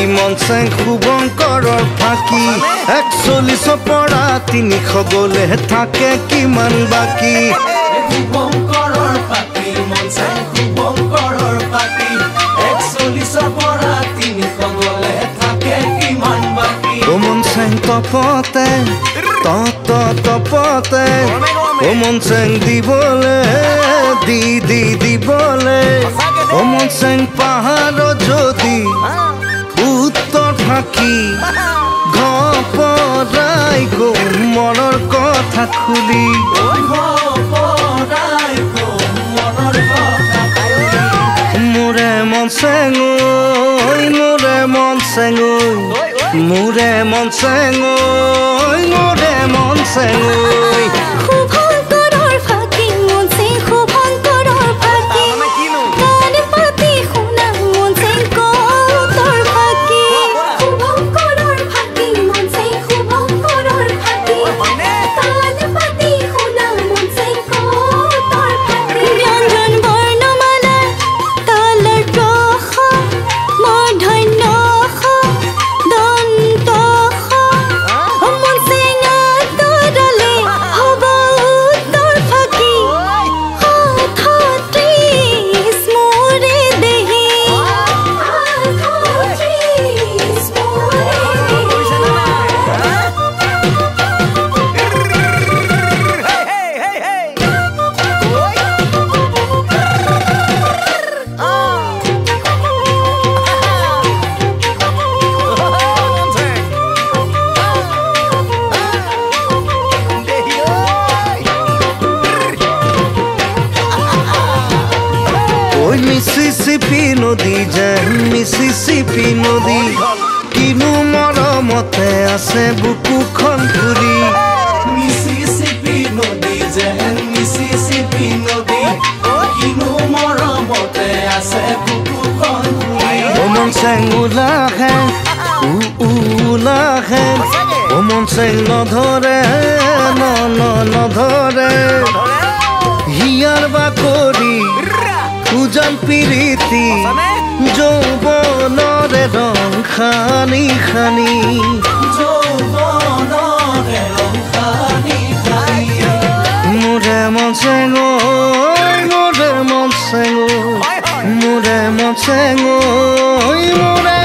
মন চেং শুভঙ্কৰৰ ফাঁকি 41 পৰা 300 গলে থাকে কিমান বাকি শুভঙ্কৰৰ ফাঁকি মন চেং শুভঙ্কৰৰ ফাঁকি 41 পৰা 300 গলে থাকে কিমান বাকি ও মন চেং তপতে তপতে ও মন চেং দিবলে দিবলে ও মন চেং পাহাৰ যদি উত্তৰ ফাঁকি ঘপৰাই গ'ল মনৰ কথা খুলি মোৰে মন চেং মোৰে মন চেং মোৰে মন চেং মোৰে মন চেং শুভঙ্কৰৰ ফাঁকি মন চেং শুভঙ্কৰৰ ফাঁকি কাণ পাতি শুনা মন চেং কতৰ ফাঁকি শুভঙ্কৰৰ ফাঁকি মন চেং শুভঙ্কৰৰ ফাঁকি কাণ পাতি শুনা মন চেং কতৰ ফাঁকি ব্যঞ্জন বৰ্ণমালা তালৰ ৰস মূৰ্ধন্য ষ দন্ত ষ মন চেং আঁতৰালে হ'ব উত্তৰ ফাঁকি হঠাতে মোৰে দেহি ওই মিছিছিপি নদী যেন মিছিছিপি নদী কিনো মৰমতে আছে বুকুখন ফুৰি মিছিছিপি নদী যেন মিছিছিপি নদী কিনো মৰমতে আছে বুকুখন ফুৰি ও মন চেং ওলাহে ওলাহে ও মন চেং নধৰে নধৰে হিয়াৰ বাকৰি উজান পিৰিতি যৌৱনৰে ৰং খানি খানি যৌৱনৰে ৰং খানি খানি মোৰে মন চেং মোৰে মন চেং মোৰে মন চেং মোৰে